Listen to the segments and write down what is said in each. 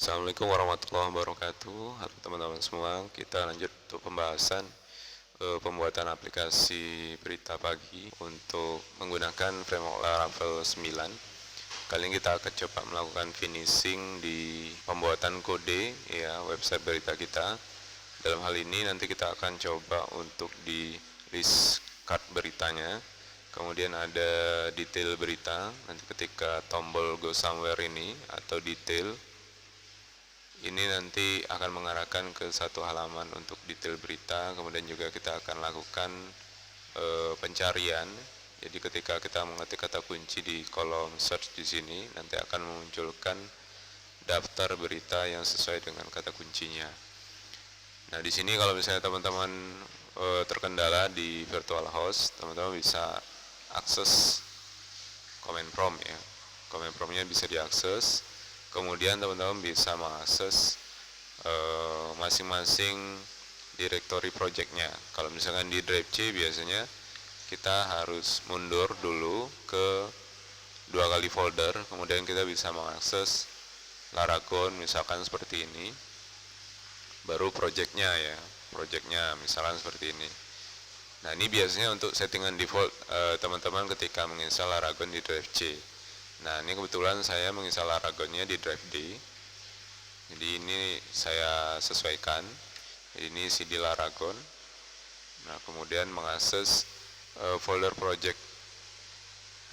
Assalamualaikum warahmatullahi wabarakatuh. Halo teman-teman semua, kita lanjut untuk pembahasan pembuatan aplikasi berita pagi untuk menggunakan framework Laravel 9. Kali ini kita akan coba melakukan finishing di pembuatan kode ya website berita kita. Dalam hal ini nanti kita akan coba untuk di list card beritanya. Kemudian ada detail berita. Nanti ketika tombol go somewhere ini atau detail ini nanti akan mengarahkan ke satu halaman untuk detail berita. Kemudian juga kita akan lakukan pencarian. Jadi ketika kita mengetik kata kunci di kolom search di sini, nanti akan memunculkan daftar berita yang sesuai dengan kata kuncinya. Nah, di sini kalau misalnya teman-teman terkendala di virtual host, teman-teman bisa akses command prompt ya. Command promptnya bisa diakses. Kemudian teman-teman bisa mengakses masing-masing directory projectnya. Kalau misalkan di drive C biasanya kita harus mundur dulu ke 2 kali folder, kemudian kita bisa mengakses Laragon misalkan seperti ini, baru projectnya ya, projectnya misalkan seperti ini. Nah, ini biasanya untuk settingan default teman-teman ketika menginstal Laragon di drive C. Nah, ini kebetulan saya menginstal Laragonnya di drive D. Jadi ini saya sesuaikan. Jadi ini CD Laragon. Nah, kemudian mengakses folder project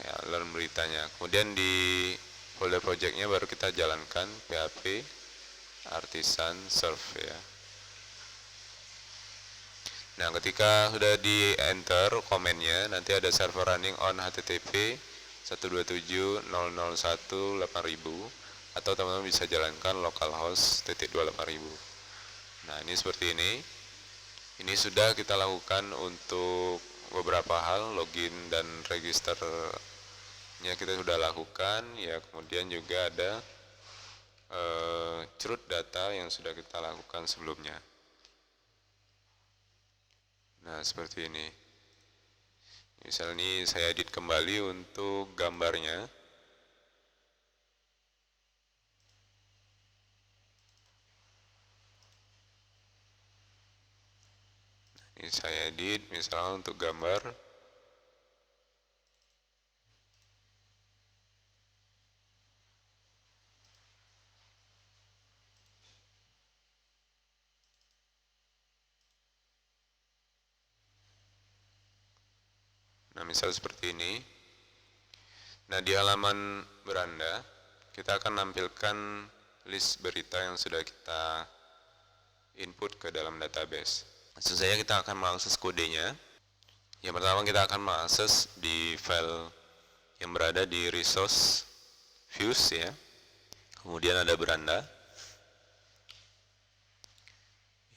ya, learn beritanya. Kemudian di folder projectnya baru kita jalankan PHP artisan serve ya. Nah, ketika sudah di enter komennya, nanti ada server running on HTTP 127.001.8000 atau teman-teman bisa jalankan localhost .28000. Nah, ini seperti ini. Ini sudah kita lakukan untuk beberapa hal, login dan registernya kita sudah lakukan ya. Kemudian juga ada cerut data yang sudah kita lakukan sebelumnya. Nah, seperti ini. Misalnya ini saya edit kembali untuk gambarnya. Ini saya edit misalnya untuk gambar. Nah, misal seperti ini. Nah, di halaman beranda kita akan nampilkan list berita yang sudah kita input ke dalam database. Langsung saja kita akan mengakses kodenya. Yang pertama kita akan mengakses di file yang berada di resource views ya. Kemudian ada beranda.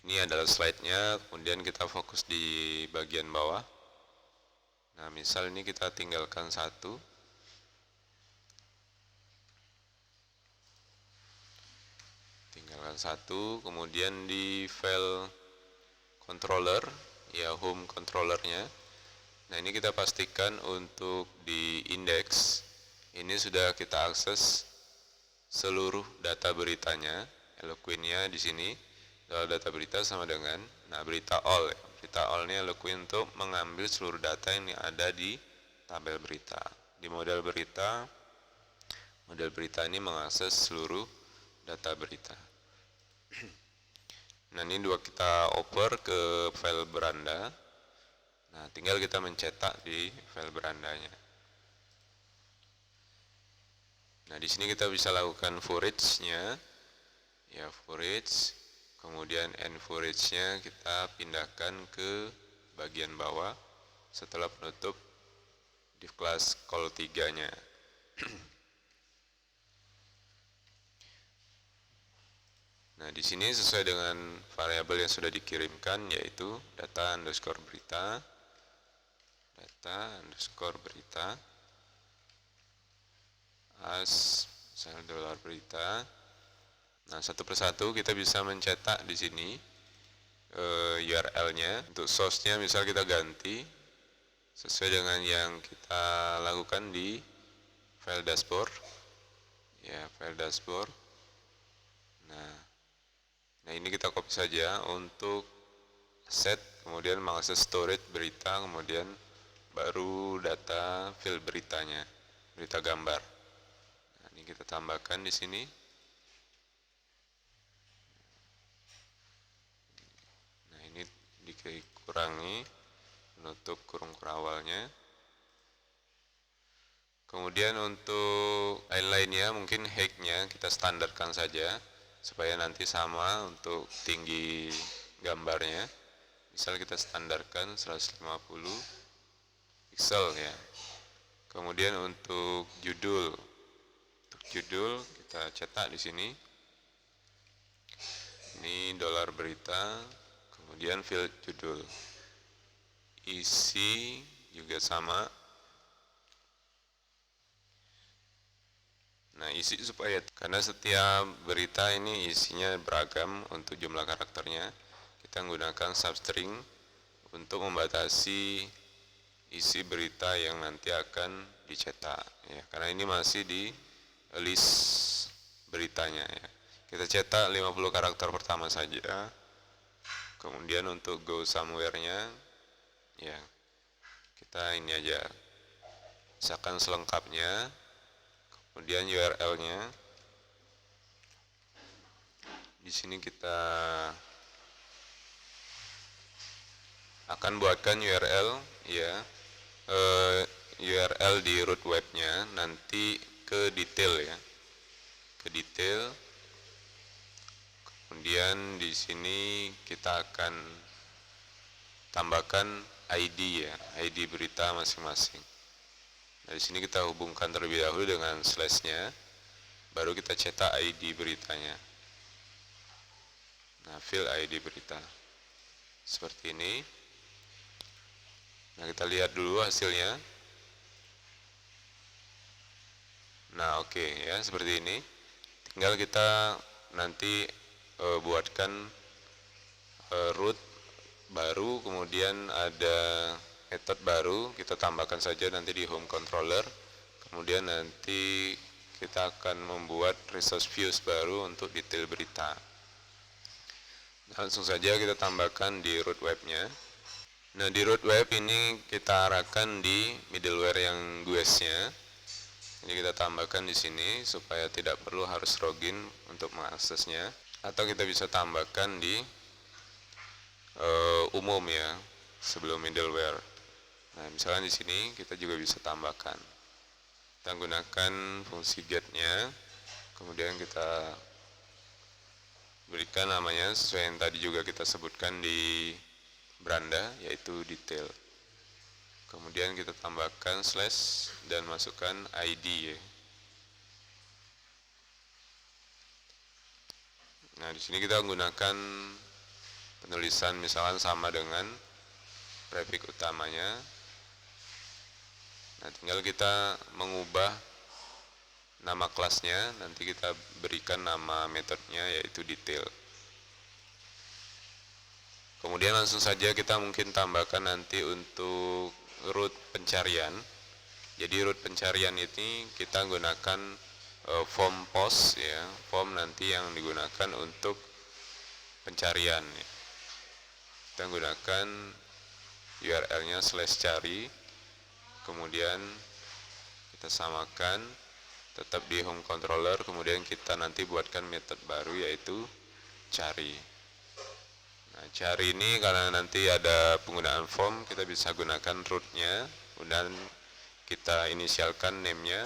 Ini adalah slide-nya, kemudian kita fokus di bagian bawah. Nah, misal ini kita tinggalkan satu. Tinggalkan satu, kemudian di file controller, ya home controllernya. Nah, ini kita pastikan untuk di index, ini sudah kita akses seluruh data beritanya, Eloquentnya di sini. Data berita sama dengan, nah berita all, berita all ini Eloquent untuk mengambil seluruh data yang ada di tabel berita. Di model berita ini mengakses seluruh data berita. Nah, ini dua kita oper ke file beranda. Nah, tinggal kita mencetak di file berandanya. Nah, di sini kita bisa lakukan forage-nya. Ya, forage. Kemudian end forage-nya kita pindahkan ke bagian bawah setelah penutup div class call 3-nya. Nah, di sini sesuai dengan variabel yang sudah dikirimkan, yaitu data underscore berita as misalnya dolar berita. Nah, satu persatu kita bisa mencetak di sini URL-nya. Untuk source-nya misal kita ganti sesuai dengan yang kita lakukan di file dashboard. Ya, file dashboard. Nah ini kita copy saja untuk set, kemudian mengakses storage berita, kemudian baru data field beritanya, berita gambar. Nah, ini kita tambahkan di sini. Nah ini dikurangi, menutup kurung kurawalnya. Kemudian untuk lain-lainnya mungkin height-nya kita standarkan saja supaya nanti sama untuk tinggi gambarnya. Misal kita standarkan 150 pixel ya. Kemudian untuk judul kita cetak di sini. Ini dolar berita, kemudian field judul. Isi juga sama. Nah, isi supaya karena setiap berita ini isinya beragam untuk jumlah karakternya, kita menggunakan substring untuk membatasi isi berita yang nanti akan dicetak ya. Karena ini masih di list beritanya ya. Kita cetak 50 karakter pertama saja. Kemudian untuk go somewhere-nya ya kita ini aja. Misalkan selengkapnya. Kemudian URL-nya di sini kita akan buatkan URL ya, URL di root webnya nanti ke detail ya, ke detail. Kemudian di sini kita akan tambahkan ID ya, ID berita masing-masing. Nah, di sini kita hubungkan terlebih dahulu dengan slash-nya, baru kita cetak ID beritanya. Nah, fill ID berita. Seperti ini. Nah, kita lihat dulu hasilnya. Nah, oke ya, seperti ini. Tinggal kita nanti buatkan root baru, kemudian ada method baru, kita tambahkan saja nanti di home controller. Kemudian nanti kita akan membuat resource views baru untuk detail berita. Langsung saja kita tambahkan di root webnya. Nah, di root web ini kita arahkan di middleware yang GUIS-nya. Ini kita tambahkan di sini supaya tidak perlu harus login untuk mengaksesnya. Atau kita bisa tambahkan di umum ya, sebelum middleware. Nah, misalkan di sini kita juga bisa tambahkan. Kita gunakan fungsi get-nya, kemudian kita berikan namanya sesuai yang tadi juga kita sebutkan di beranda, yaitu detail. Kemudian kita tambahkan slash dan masukkan ID ya. Nah, di sini kita menggunakan penulisan misalkan sama dengan prefix utamanya. Nah, tinggal kita mengubah nama kelasnya, nanti kita berikan nama metodenya yaitu detail. Kemudian langsung saja kita mungkin tambahkan nanti untuk root pencarian. Jadi root pencarian ini kita gunakan form post ya, form nanti yang digunakan untuk pencarian. Kita gunakan URL-nya /cari. Kemudian kita samakan tetap di home controller, kemudian kita nanti buatkan method baru yaitu cari. Nah, cari ini karena nanti ada penggunaan form, kita bisa gunakan root-nya, kemudian kita inisialkan name-nya,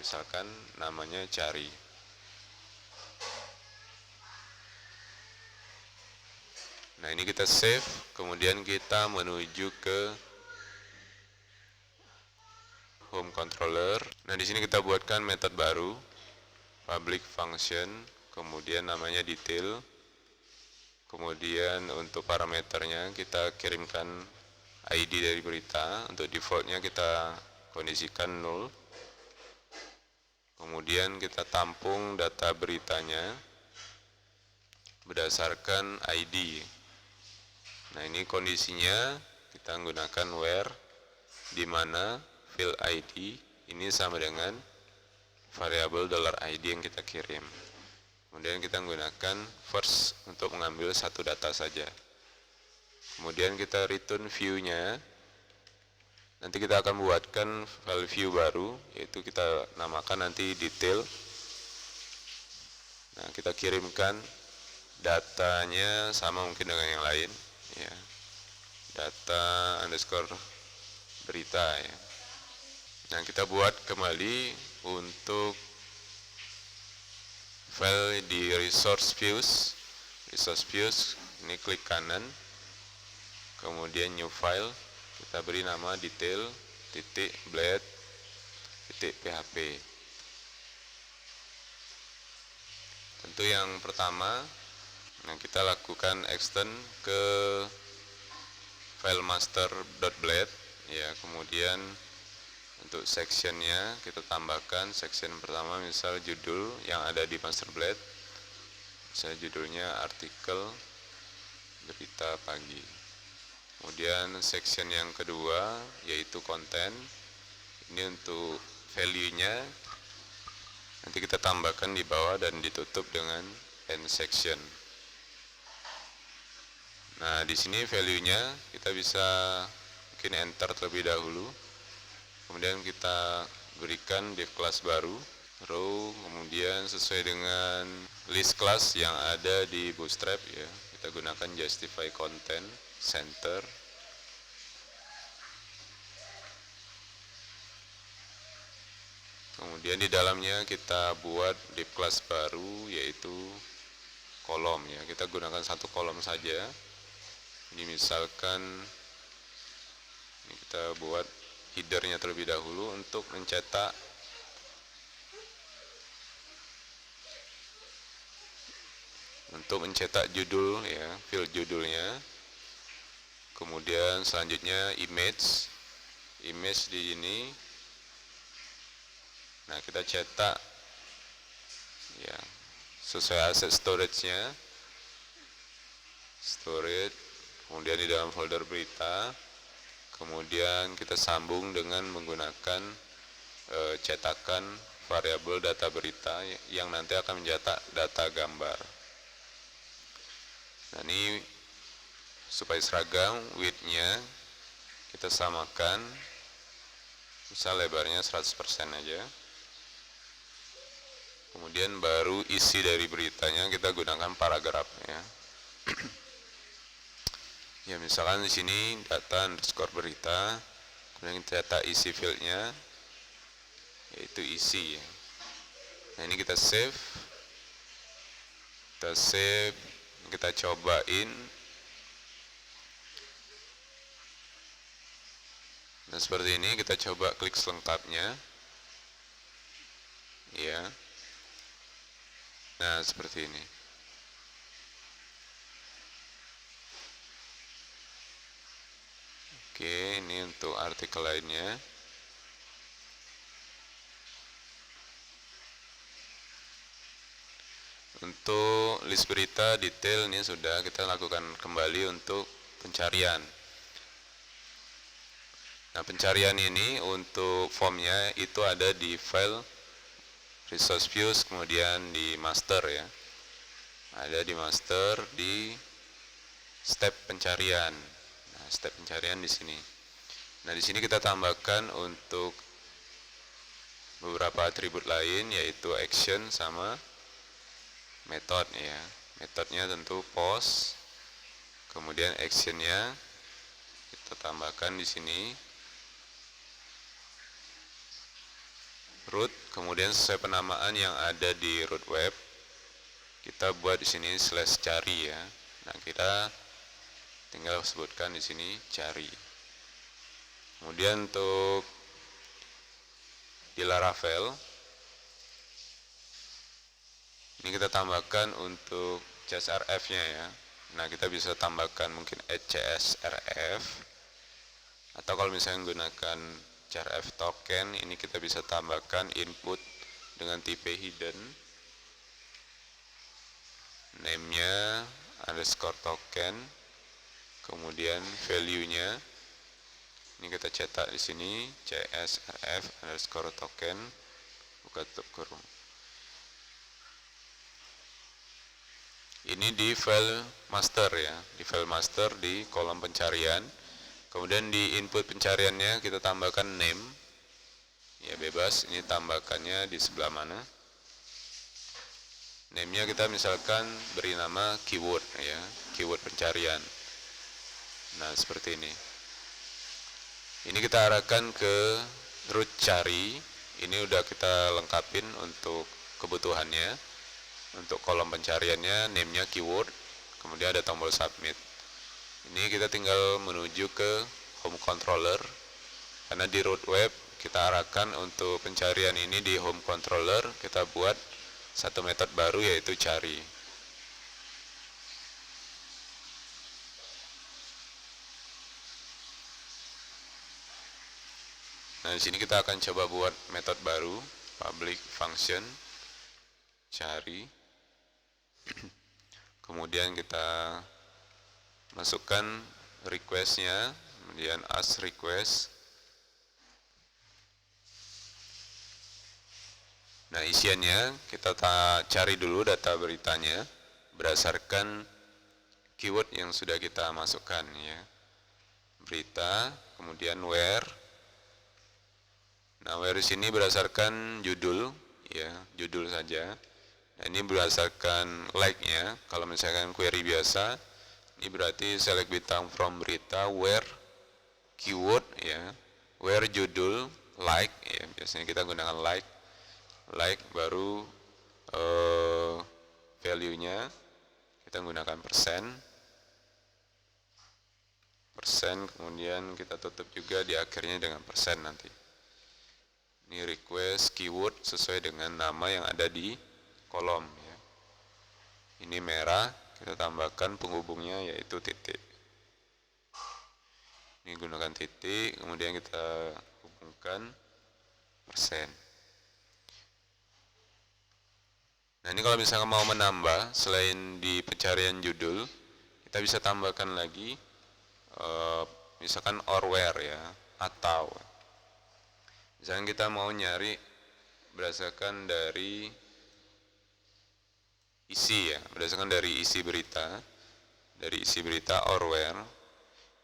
misalkan namanya cari. Nah, ini kita save, kemudian kita menuju ke home controller. Nah, di sini kita buatkan method baru, public function, kemudian namanya detail. Kemudian untuk parameternya kita kirimkan ID dari berita. Untuk defaultnya kita kondisikan 0. Kemudian kita tampung data beritanya berdasarkan ID. Nah, ini kondisinya kita menggunakan where, di mana field ID ini sama dengan variabel $ID yang kita kirim. Kemudian kita menggunakan first untuk mengambil satu data saja. Kemudian kita return view-nya. Nanti kita akan buatkan file view baru, yaitu kita namakan nanti detail. Nah, kita kirimkan datanya sama mungkin dengan yang lain, ya. Data underscore berita, ya. Nah, kita buat kembali untuk file di resource views. Resource views, ini klik kanan, kemudian new file, kita beri nama detail titik blade titik php. Tentu yang pertama, nah kita lakukan extend ke file master.blade, ya. Kemudian untuk sectionnya kita tambahkan section pertama, misal judul yang ada di master blade, misalnya judulnya artikel berita pagi. Kemudian section yang kedua yaitu konten, ini untuk value-nya nanti kita tambahkan di bawah dan ditutup dengan end section. Nah, di sini value-nya kita bisa mungkin enter terlebih dahulu. Kemudian kita berikan div class baru, row, kemudian sesuai dengan list class yang ada di Bootstrap, ya. Kita gunakan justify content center. Kemudian di dalamnya kita buat div class baru yaitu kolom, ya. Kita gunakan satu kolom saja. Ini misalkan ini kita buat headernya terlebih dahulu untuk mencetak judul, ya, field judulnya. Kemudian selanjutnya image di ini. Nah, kita cetak, ya, sesuai aset storage-nya, storage. Kemudian di dalam folder berita, kemudian kita sambung dengan menggunakan cetakan variabel data berita yang nanti akan mencetak data gambar. Nah, ini supaya seragam, width-nya kita samakan, misal lebarnya 100% aja. Kemudian baru isi dari beritanya kita gunakan paragraf, ya. Ya, misalkan di sini data underscore berita, kemudian kita cetak isi fieldnya yaitu isi, ya. Nah, ini kita save, kita cobain. Nah, seperti ini, kita coba klik selengkapnya, ya. Nah, seperti ini. Oke, ini untuk artikel lainnya. Untuk list berita detail ini sudah kita lakukan kembali untuk pencarian. Nah, pencarian ini untuk formnya itu ada di file resource views, kemudian di master, ya. Ada di master di step pencarian. Nah, step pencarian di sini. Nah, di sini kita tambahkan untuk beberapa atribut lain yaitu action sama method, ya. Metodenya tentu post. Kemudian actionnya kita tambahkan di sini root, kemudian sesuai penamaan yang ada di root web kita buat di sini /cari, ya. Nah, kita tinggal sebutkan di sini cari. Kemudian untuk di Laravel ini kita tambahkan untuk CSRF-nya, ya. Nah, kita bisa tambahkan mungkin add CSRF, atau kalau misalnya menggunakan CSRF token, ini kita bisa tambahkan input dengan tipe hidden, name-nya underscore token, kemudian value-nya ini kita cetak di sini CSRF underscore token, buka tutup kurung. Ini di file master ya, di file master di kolom pencarian. Kemudian di input pencariannya kita tambahkan name. Ya bebas, ini tambahkannya di sebelah mana. Name-nya kita misalkan beri nama keyword ya, keyword pencarian. Nah, seperti ini. Ini kita arahkan ke root cari. Ini udah kita lengkapin untuk kebutuhannya. Untuk kolom pencariannya, name-nya keyword, kemudian ada tombol submit. Ini kita tinggal menuju ke home controller, karena di root web kita arahkan untuk pencarian ini di home controller, kita buat satu metode baru yaitu cari. Nah, di sini kita akan coba buat metode baru, public function cari. Kemudian kita masukkan request-nya, kemudian ask request. Nah, isiannya kita cari dulu data beritanya berdasarkan keyword yang sudah kita masukkan ya. Berita, kemudian where. Nah, where di sini berdasarkan judul ya, judul saja. Nah, ini berdasarkan like-nya. Kalau misalkan query biasa, ini berarti select bintang from berita, where keyword ya, where judul, like ya. Biasanya kita gunakan like baru value-nya kita gunakan persen, kemudian kita tutup juga di akhirnya dengan persen nanti. Ini request keyword sesuai dengan nama yang ada di kolom ya. Ini merah, kita tambahkan penghubungnya yaitu titik. Ini gunakan titik, kemudian kita hubungkan persen. Nah, ini kalau misalkan mau menambah selain di pencarian judul, kita bisa tambahkan lagi misalkan or where ya, atau misalkan kita mau nyari berdasarkan dari isi ya, berdasarkan dari isi berita, or where,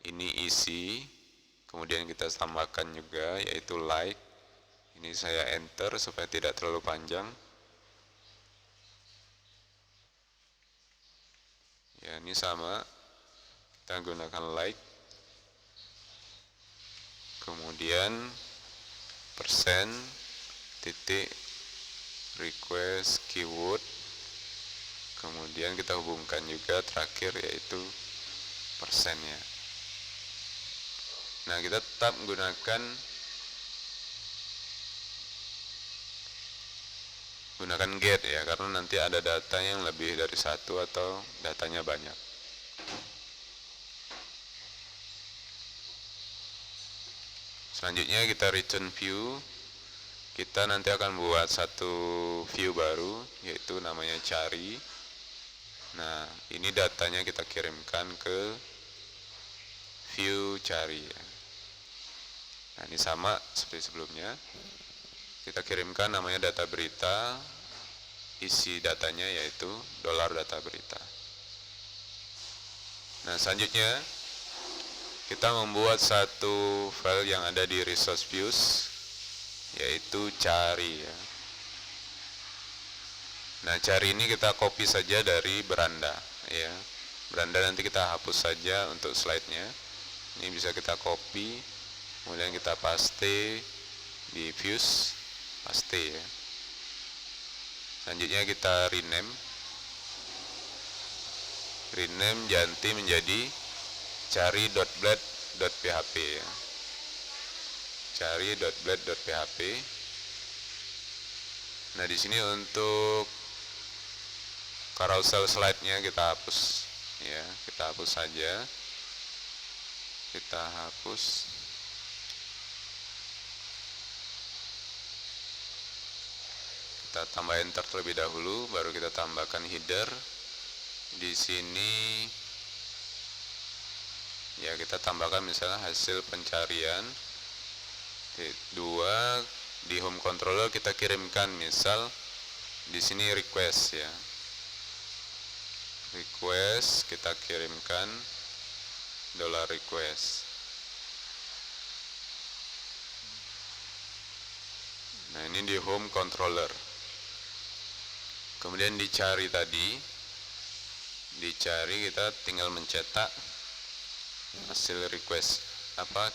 ini isi, kemudian kita tambahkan juga yaitu like. Ini saya enter supaya tidak terlalu panjang. Ya, ini sama, kita gunakan like, kemudian persen, titik, request, keyword, kemudian kita hubungkan juga terakhir yaitu persennya. Nah, kita tetap menggunakan get ya, karena nanti ada data yang lebih dari satu atau datanya banyak. Selanjutnya kita return view. Kita nanti akan buat satu view baru yaitu namanya cari. Nah, ini datanya kita kirimkan ke view cari ya. Nah, ini sama seperti sebelumnya. Kita kirimkan namanya data berita, isi datanya yaitu $data berita. Nah, selanjutnya kita membuat satu file yang ada di resource views yaitu cari ya. Nah, cari ini kita copy saja dari beranda ya. Beranda nanti kita hapus saja untuk slide-nya. Ini bisa kita copy, kemudian kita paste di views, paste ya. Selanjutnya kita rename ganti menjadi cari.blad.php ya. Cari.blad.php. Nah, di sini untuk carousel slide-nya kita hapus ya, kita hapus saja. Kita hapus. Kita tambah enter terlebih dahulu, baru kita tambahkan header. Di sini ya kita tambahkan misalnya hasil pencarian. 2 di home controller kita kirimkan misal di sini request ya. request, kita kirimkan $request. Nah, ini di home controller. Kemudian dicari tadi, kita tinggal mencetak hasil request,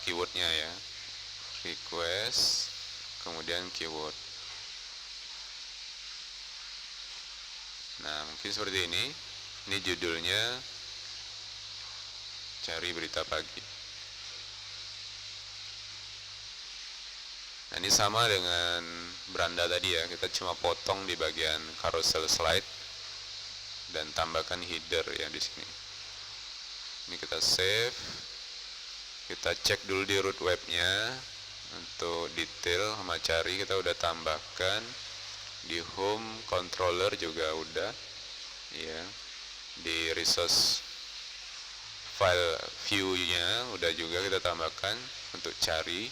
keywordnya ya, request, kemudian keyword. Nah, mungkin seperti ini judulnya cari berita pagi. Nah, ini sama dengan beranda tadi ya, kita cuma potong di bagian carousel slide dan tambahkan header ya di sini. Ini kita save, kita cek dulu di root webnya untuk detail sama cari kita udah tambahkan, di home controller juga udah ya, di resource file view-nya udah juga kita tambahkan untuk cari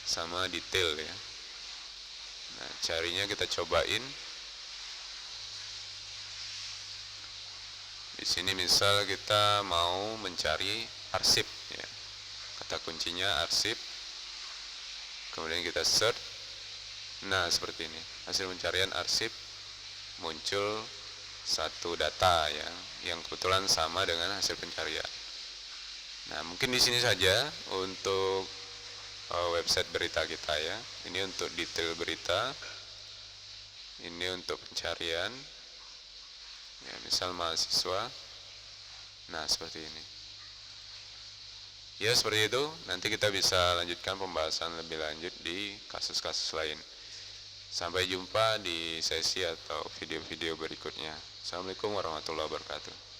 sama detail ya. Nah, carinya kita cobain. Di sini misal kita mau mencari arsip ya. Kata kuncinya arsip. Kemudian kita search. Nah, seperti ini. Hasil pencarian arsip muncul satu data ya, yang kebetulan sama dengan hasil pencarian. Nah, mungkin di sini saja untuk website berita kita ya. Ini untuk detail berita, ini untuk pencarian ya, misal mahasiswa. Nah, seperti ini ya, seperti itu. Nanti kita bisa lanjutkan pembahasan lebih lanjut di kasus-kasus lain. Sampai jumpa di sesi atau video-video berikutnya. Assalamualaikum warahmatullahi wabarakatuh.